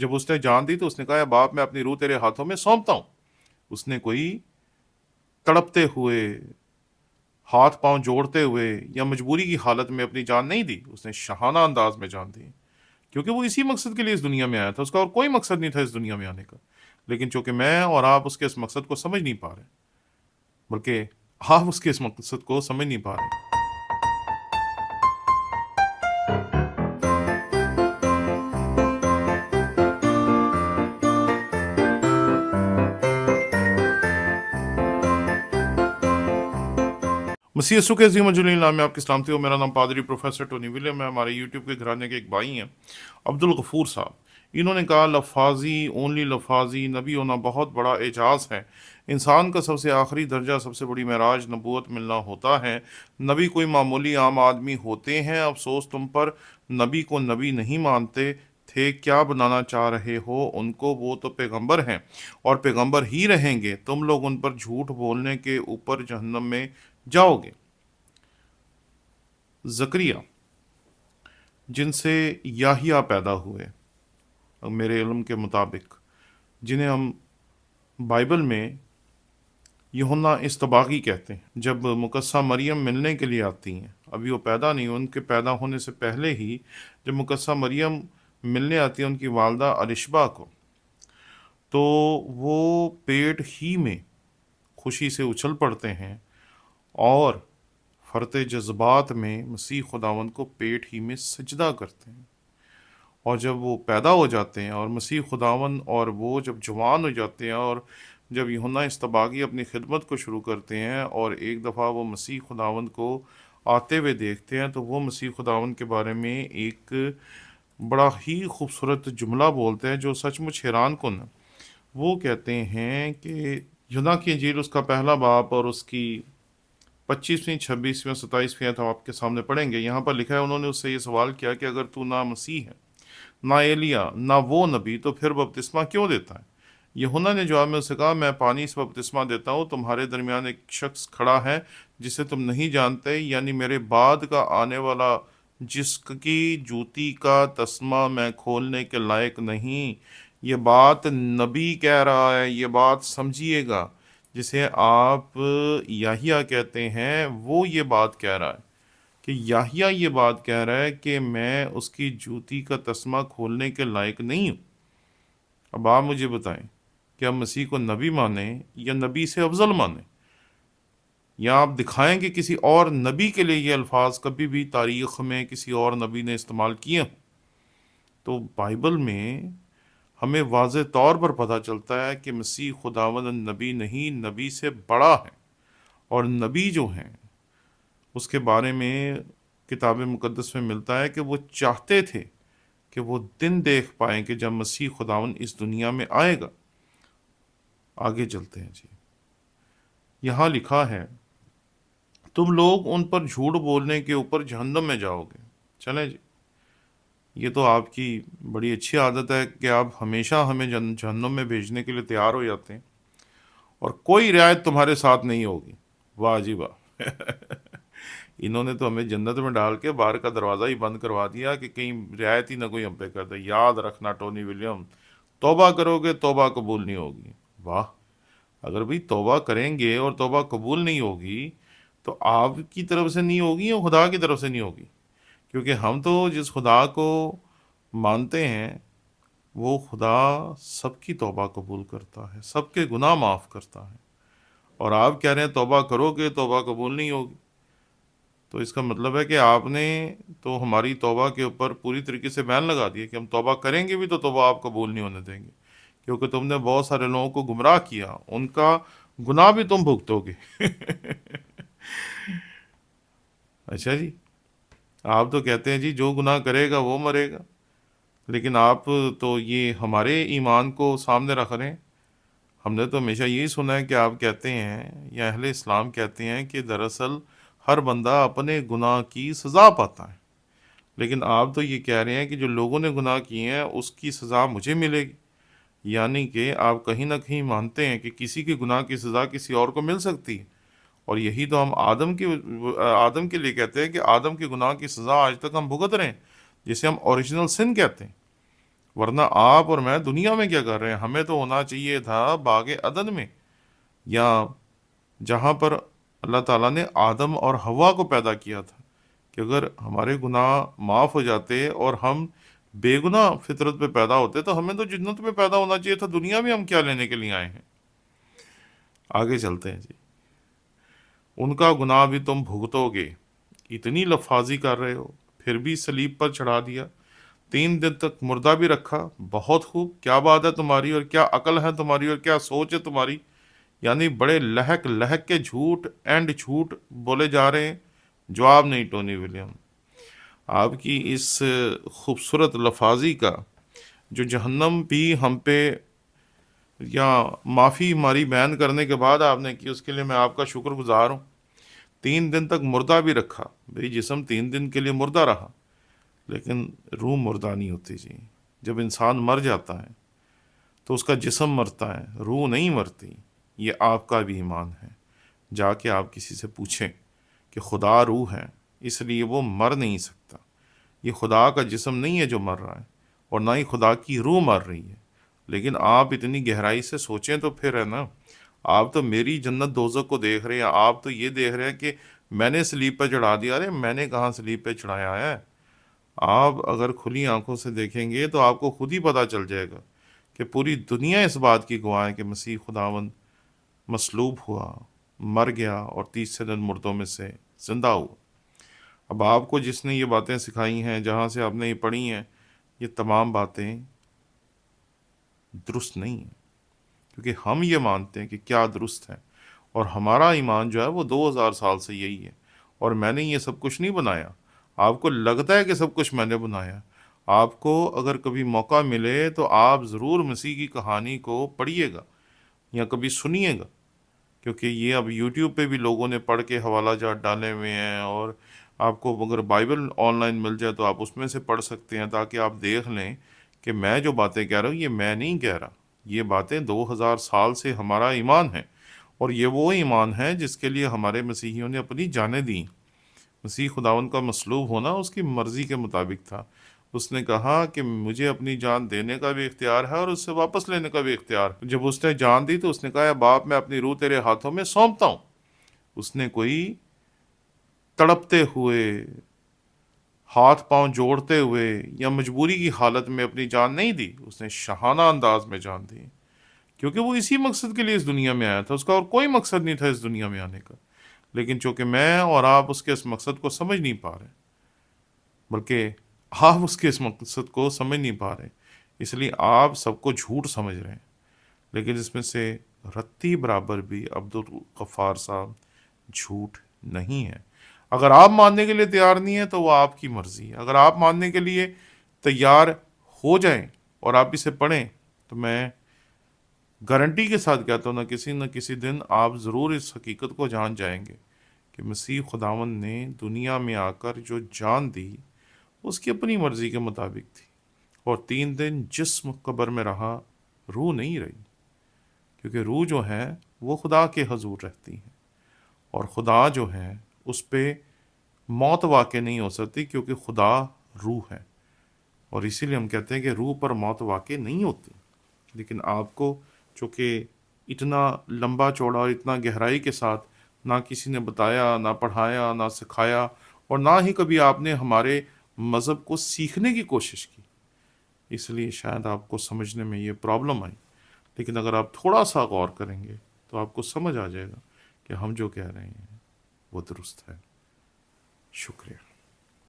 جب اس نے جان دی تو اس نے کہا باپ میں اپنی روح تیرے ہاتھوں میں سونپتا ہوں. اس نے کوئی تڑپتے ہوئے، ہاتھ پاؤں جوڑتے ہوئے یا مجبوری کی حالت میں اپنی جان نہیں دی، اس نے شاہانہ انداز میں جان دی، کیونکہ وہ اسی مقصد کے لیے اس دنیا میں آیا تھا. اس کا اور کوئی مقصد نہیں تھا اس دنیا میں آنے کا. لیکن چونکہ میں اور آپ اس کے اس مقصد کو سمجھ نہیں پا رہے، بلکہ آپ اس کے اس مقصد کو سمجھ نہیں پا رہے. مسیح یسوع کے عظیم الجلیل نام میں آپ کی سلامتی ہو. میرا نام پادری پروفیسر ٹونی ولیم ہے. ہمارے یوٹیوب کے گھرانے کے ایک بھائی ہیں عبد الغفور صاحب. انہوں نے کہا لفاظی اونلی لفاظی نبی ہونا بہت بڑا اعجاز ہے. انسان کا سب سے آخری درجہ، سب سے بڑی معراج نبوت ملنا ہوتا ہے. نبی کوئی معمولی عام آدمی ہوتے ہیں. افسوس تم پر نبی کو نبی نہیں مانتے تھے. کیا بنانا چاہ رہے ہو ان کو؟ وہ تو پیغمبر ہیں اور پیغمبر ہی رہیں گے. تم لوگ ان پر جھوٹ بولنے کے اوپر جہنم میں جاؤ گے. زکریا جن سے یاہیا پیدا ہوئے میرے علم کے مطابق، جنہیں ہم بائبل میں یوحنا استباغی کہتے ہیں، جب مقدسہ مریم ملنے کے لیے آتی ہیں، ابھی وہ پیدا نہیں، ان کے پیدا ہونے سے پہلے ہی جب مقدسہ مریم ملنے آتی ہے ان کی والدہ الشبا کو، تو وہ پیٹ ہی میں خوشی سے اچھل پڑتے ہیں اور فرط جذبات میں مسیح خداوند کو پیٹ ہی میں سجدہ کرتے ہیں. اور جب وہ پیدا ہو جاتے ہیں اور مسیح خداوند اور وہ جب جوان ہو جاتے ہیں، اور جب یوحنا استباغی اپنی خدمت کو شروع کرتے ہیں اور ایک دفعہ وہ مسیح خداوند کو آتے ہوئے دیکھتے ہیں، تو وہ مسیح خداوند کے بارے میں ایک بڑا ہی خوبصورت جملہ بولتے ہیں جو سچ مچ حیران کن ہے. وہ کہتے ہیں کہ یوحنا کی انجیل اس کا پہلا باب اور اس کی 25ویں 26ویں 27ویں آیت ہم آپ کے سامنے پڑھیں گے. یہاں پر لکھا ہے انہوں نے اس سے یہ سوال کیا کہ اگر تو نہ مسیح ہے، نہ ایلیا، نہ وہ نبی، تو پھر بپتسمہ کیوں دیتا ہے؟ یوحنا نے جواب میں اسے کہا میں پانی سے بپتسمہ دیتا ہوں، تمہارے درمیان ایک شخص کھڑا ہے جسے تم نہیں جانتے، یعنی میرے بعد کا آنے والا، جس کی جوتی کا تسمہ میں کھولنے کے لائق نہیں. یہ بات نبی کہہ رہا ہے. یہ بات سمجھیے گا، جسے آپ یاہیا کہتے ہیں وہ یہ بات کہہ رہا ہے کہ یاہیا یہ بات کہہ رہا ہے کہ میں اس کی جوتی کا تسمہ کھولنے کے لائق نہیں ہوں. اب آپ مجھے بتائیں کہ آپ مسیح کو نبی مانیں یا نبی سے افضل مانیں، یا آپ دکھائیں کہ کسی اور نبی کے لیے یہ الفاظ کبھی بھی تاریخ میں کسی اور نبی نے استعمال کیے ہوں. تو بائبل میں ہمیں واضح طور پر پتہ چلتا ہے کہ مسیح خداوند نبی نہیں، نبی سے بڑا ہے. اور نبی جو ہیں اس کے بارے میں کتاب مقدس میں ملتا ہے کہ وہ چاہتے تھے کہ وہ دن دیکھ پائیں کہ جب مسیح خداوند اس دنیا میں آئے گا. آگے چلتے ہیں جی. یہاں لکھا ہے تم لوگ ان پر جھوٹ بولنے کے اوپر جہنم میں جاؤ گے. چلیں جی، یہ تو آپ کی بڑی اچھی عادت ہے کہ آپ ہمیشہ ہمیں جہنم میں بھیجنے کے لیے تیار ہو جاتے ہیں اور کوئی رعایت تمہارے ساتھ نہیں ہوگی. واہ جی واہ. انہوں نے تو ہمیں جنت میں ڈال کے باہر کا دروازہ ہی بند کروا دیا کہ کہیں رعایت ہی نہ کوئی ہم پہ کر دے. یاد رکھنا ٹونی ولیم، توبہ کرو گے توبہ قبول نہیں ہوگی. واہ. اگر بھئی توبہ کریں گے اور توبہ قبول نہیں ہوگی تو آپ کی طرف سے نہیں ہوگی یا خدا کی طرف سے نہیں ہوگی؟ کیونکہ ہم تو جس خدا کو مانتے ہیں وہ خدا سب کی توبہ قبول کرتا ہے، سب کے گناہ معاف کرتا ہے. اور آپ کہہ رہے ہیں توبہ کرو گے توبہ قبول نہیں ہوگی، تو اس کا مطلب ہے کہ آپ نے تو ہماری توبہ کے اوپر پوری طریقے سے بین لگا دیا کہ ہم توبہ کریں گے بھی تو توبہ آپ قبول نہیں ہونے دیں گے، کیونکہ تم نے بہت سارے لوگوں کو گمراہ کیا، ان کا گناہ بھی تم بھگتو گے. اچھا جی، آپ تو کہتے ہیں جی جو گناہ کرے گا وہ مرے گا، لیکن آپ تو یہ ہمارے ایمان کو سامنے رکھ رہے ہیں. ہم نے تو ہمیشہ یہی سنا ہے کہ آپ کہتے ہیں یا اہل اسلام کہتے ہیں کہ دراصل ہر بندہ اپنے گناہ کی سزا پاتا ہے، لیکن آپ تو یہ کہہ رہے ہیں کہ جو لوگوں نے گناہ کیے ہیں اس کی سزا مجھے ملے گی. یعنی کہ آپ کہیں نہ کہیں مانتے ہیں کہ کسی کے گناہ کی سزا کسی اور کو مل سکتی ہے. اور یہی تو ہم آدم کے لیے کہتے ہیں کہ آدم کے گناہ کی سزا آج تک ہم بھگت رہے ہیں، جسے ہم اوریجنل سن کہتے ہیں. ورنہ آپ اور میں دنیا میں کیا کر رہے ہیں؟ ہمیں تو ہونا چاہیے تھا باغ عدن میں، یا جہاں پر اللہ تعالیٰ نے آدم اور حوا کو پیدا کیا تھا، کہ اگر ہمارے گناہ معاف ہو جاتے اور ہم بے گناہ فطرت پہ پیدا ہوتے تو ہمیں تو جنت میں پیدا ہونا چاہیے تھا، دنیا میں ہم کیا لینے کے لیے آئے ہیں؟ آگے چلتے ہیں جی۔ ان کا گناہ بھی تم بھگتو گے، اتنی لفاظی کر رہے ہو، پھر بھی صلیب پر چڑھا دیا، 3 دن تک مردہ بھی رکھا، بہت خوب، کیا بات ہے تمہاری، اور کیا عقل ہے تمہاری، اور کیا سوچ ہے تمہاری؟ یعنی بڑے لہک لہک کے جھوٹ اینڈ جھوٹ بولے جا رہے ہیں۔ جواب نہیں ٹونی ولیم، آپ کی اس خوبصورت لفاظی کا جو جہنم بھی ہم پہ یا معافی ہماری بیان کرنے کے بعد آپ نے کی، اس کے لیے میں آپ کا شکر گزار ہوں۔ 3 دن تک مردہ بھی رکھا، بھئی جسم 3 دن کے لیے مردہ رہا، لیکن روح مردہ نہیں ہوتی جی۔ جب انسان مر جاتا ہے تو اس کا جسم مرتا ہے، روح نہیں مرتی۔ یہ آپ کا بھی ایمان ہے۔ جا کے آپ کسی سے پوچھیں کہ خدا روح ہے، اس لیے وہ مر نہیں سکتا۔ یہ خدا کا جسم نہیں ہے جو مر رہا ہے، اور نہ ہی خدا کی روح مر رہی ہے۔ لیکن آپ اتنی گہرائی سے سوچیں تو پھر ہے نا، آپ تو میری جنت دوزخ کو دیکھ رہے ہیں، آپ تو یہ دیکھ رہے ہیں کہ میں نے سلیب پہ چڑھا دیا۔ ارے میں نے کہاں سلیب پہ چڑھایا ہے؟ آپ اگر کھلی آنکھوں سے دیکھیں گے تو آپ کو خود ہی پتہ چل جائے گا کہ پوری دنیا اس بات کی گواہ ہے کہ مسیح خداوند مصلوب ہوا، مر گیا، اور تیسرے دن مردوں میں سے زندہ ہوا۔ اب آپ کو جس نے یہ باتیں سکھائی ہیں، جہاں سے آپ نے یہ پڑھی ہیں، یہ تمام باتیں درست نہیں ہیں، کیونکہ ہم یہ مانتے ہیں کہ کیا درست ہے، اور ہمارا ایمان جو ہے وہ 2000 سال سے یہی ہے، اور میں نے یہ سب کچھ نہیں بنایا۔ آپ کو لگتا ہے کہ سب کچھ میں نے بنایا؟ آپ کو اگر کبھی موقع ملے تو آپ ضرور مسیح کی کہانی کو پڑھیے گا یا کبھی سنیے گا، کیونکہ یہ اب یوٹیوب پہ بھی لوگوں نے پڑھ کے حوالہ جات ڈالے ہوئے ہیں، اور آپ کو اگر بائبل آن لائن مل جائے تو آپ اس میں سے پڑھ سکتے ہیں، تاکہ آپ دیکھ لیں کہ میں جو باتیں کہہ رہا ہوں یہ میں نہیں کہہ رہا، یہ باتیں 2000 سال سے ہمارا ایمان ہے، اور یہ وہ ایمان ہے جس کے لیے ہمارے مسیحیوں نے اپنی جانیں دیں۔ مسیح خداوند کا مصلوب ہونا اس کی مرضی کے مطابق تھا۔ اس نے کہا کہ مجھے اپنی جان دینے کا بھی اختیار ہے اور اس سے واپس لینے کا بھی اختیار ہے۔ جب اس نے جان دی تو اس نے کہا، اے باپ، میں اپنی روح تیرے ہاتھوں میں سونپتا ہوں۔ اس نے کوئی تڑپتے ہوئے، ہاتھ پاؤں جوڑتے ہوئے یا مجبوری کی حالت میں اپنی جان نہیں دی، اس نے شاہانہ انداز میں جان دی، کیونکہ وہ اسی مقصد کے لیے اس دنیا میں آیا تھا، اس کا اور کوئی مقصد نہیں تھا اس دنیا میں آنے کا۔ لیکن چونکہ میں اور آپ اس کے اس مقصد کو سمجھ نہیں پا رہے، بلکہ آپ اس کے اس مقصد کو سمجھ نہیں پا رہے، اس لیے آپ سب کو جھوٹ سمجھ رہے ہیں۔ لیکن اس میں سے رتی برابر بھی عبدالغفار صاحب جھوٹ نہیں ہے۔ اگر آپ ماننے کے لیے تیار نہیں ہیں تو وہ آپ کی مرضی ہے۔ اگر آپ ماننے کے لیے تیار ہو جائیں اور آپ اسے پڑھیں تو میں گارنٹی کے ساتھ کہتا ہوں نہ کسی دن آپ ضرور اس حقیقت کو جان جائیں گے کہ مسیح خداوند نے دنیا میں آ کر جو جان دی اس کی اپنی مرضی کے مطابق تھی، اور 3 دن جسم قبر میں رہا، روح نہیں رہی، کیونکہ روح جو ہے وہ خدا کے حضور رہتی ہے، اور خدا جو ہے اس پہ موت واقع نہیں ہو سکتی، کیونکہ خدا روح ہے، اور اسی لیے ہم کہتے ہیں کہ روح پر موت واقع نہیں ہوتی۔ لیکن آپ کو چونکہ اتنا لمبا چوڑا اور اتنا گہرائی کے ساتھ نہ کسی نے بتایا، نہ پڑھایا، نہ سکھایا، اور نہ ہی کبھی آپ نے ہمارے مذہب کو سیکھنے کی کوشش کی، اس لیے شاید آپ کو سمجھنے میں یہ پرابلم آئی۔ لیکن اگر آپ تھوڑا سا غور کریں گے تو آپ کو سمجھ آ جائے گا کہ ہم جو کہہ رہے ہیں وہ درست ہے۔ شکریہ۔